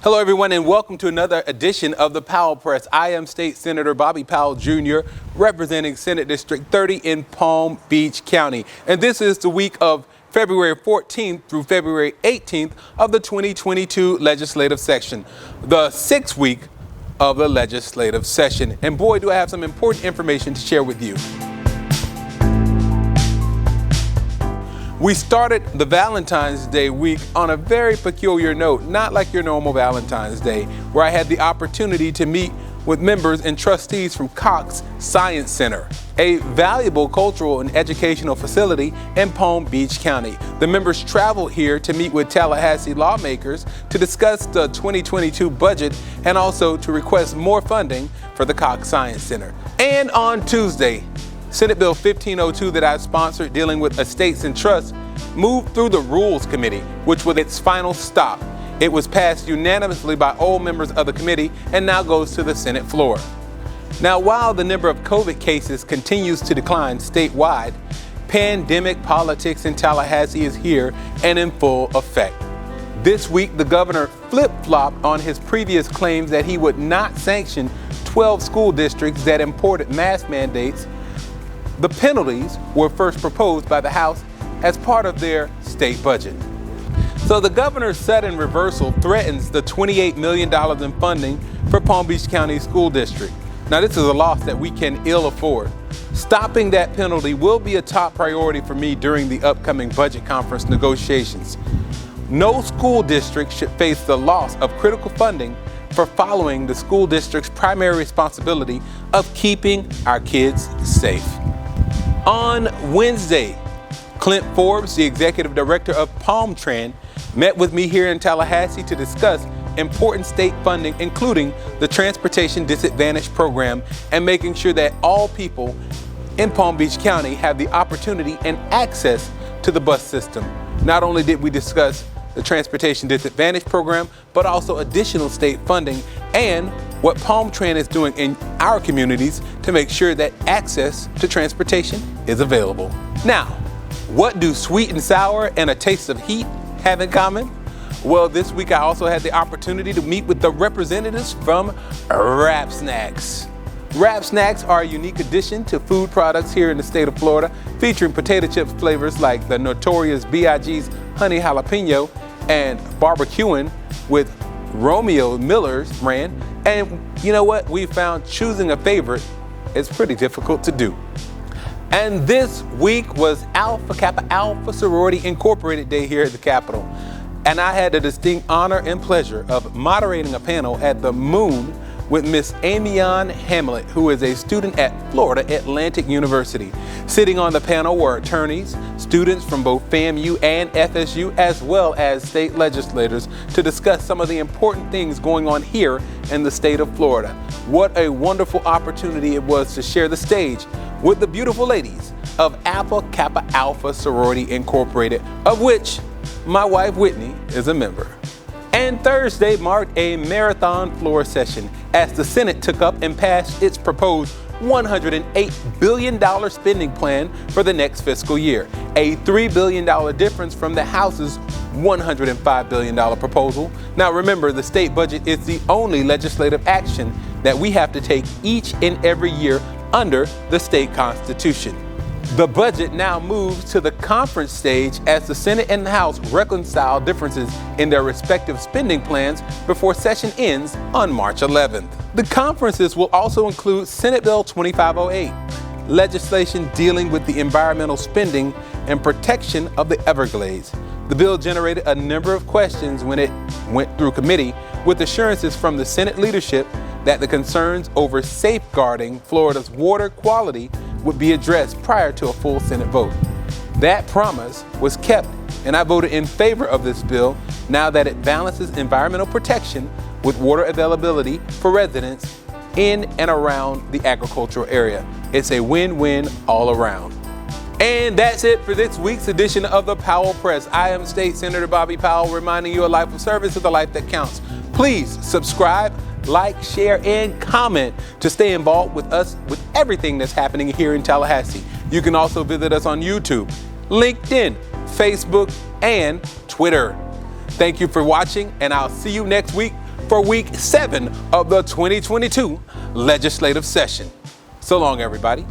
Hello, everyone, and welcome to another edition of the Powell Press. I am State Senator Bobby Powell, Jr., representing Senate District 30 in Palm Beach County. And this is the week of February 14th through February 18th of the 2022 legislative session, the sixth week of the legislative session. And boy, do I have some important information to share with you. We started the Valentine's Day week on a very peculiar note, not like your normal Valentine's Day, where I had the opportunity to meet with members and trustees from Cox Science Center, a valuable cultural and educational facility in Palm Beach County. The members traveled here to meet with Tallahassee lawmakers to discuss the 2022 budget and also to request more funding for the Cox Science Center. And on Tuesday, Senate Bill 1502 that I sponsored dealing with estates and trusts moved through the Rules Committee, which was its final stop. It was passed unanimously by all members of the committee and now goes to the Senate floor. Now, while the number of COVID cases continues to decline statewide, pandemic politics in Tallahassee is here and in full effect. This week, the governor flip-flopped on his previous claims that he would not sanction 12 school districts that imported mask mandates. The penalties were first proposed by the House as part of their state budget. So the governor's sudden reversal threatens the $28 million in funding for Palm Beach County School District. Now, this is a loss that we can ill afford. Stopping that penalty will be a top priority for me during the upcoming budget conference negotiations. No school district should face the loss of critical funding for following the school district's primary responsibility of keeping our kids safe. On Wednesday, Clint Forbes, the Executive Director of Tran, met with me here in Tallahassee to discuss important state funding, including the Transportation Disadvantage Program, and making sure that all people in Palm Beach County have the opportunity and access to the bus system. Not only did we discuss the Transportation Disadvantage Program, but also additional state funding and what Tran is doing in our communities to make sure that access to transportation is available. Now, what do sweet and sour and a taste of heat have in common? Well, this week I also had the opportunity to meet with the representatives from Wrap Snacks. Wrap Snacks are a unique addition to food products here in the state of Florida, featuring potato chips flavors like the notorious B.I.G.'s Honey Jalapeno and barbecuing with Romeo Miller's brand. And you know what? We found choosing a favorite is pretty difficult to do. And this week was Alpha Kappa Alpha Sorority Incorporated Day here at the Capitol. And I had the distinct honor and pleasure of moderating a panel at the Moon with Miss Amion Hamlet, who is a student at Florida Atlantic University. Sitting on the panel were attorneys, students from both FAMU and FSU, as well as state legislators to discuss some of the important things going on here in the state of Florida. What a wonderful opportunity it was to share the stage with the beautiful ladies of Alpha Kappa Alpha Sorority Incorporated, of which my wife Whitney is a member. And Thursday marked a marathon floor session as the Senate took up and passed its proposed $108 billion spending plan for the next fiscal year, a $3 billion difference from the House's $105 billion proposal. Now remember, the state budget is the only legislative action that we have to take each and every year under the state constitution. The budget now moves to the conference stage as the Senate and the House reconcile differences in their respective spending plans before session ends on March 11th. The conferences will also include Senate Bill 2508, legislation dealing with the environmental spending and protection of the Everglades. The bill generated a number of questions when it went through committee, with assurances from the Senate leadership that the concerns over safeguarding Florida's water quality would be addressed prior to a full Senate vote. That promise was kept, and I voted in favor of this bill now that it balances environmental protection with water availability for residents in and around the agricultural area. It's a win-win all around. And that's it for this week's edition of the Powell Press. I am State Senator Bobby Powell, reminding you a life of service is a life that counts. Please subscribe, like, share, and comment to stay involved with us with everything that's happening here in Tallahassee. You can also visit us on YouTube, LinkedIn, Facebook, and Twitter. Thank you for watching, and I'll see you next week for week 7 of the 2022 legislative session. So long, everybody.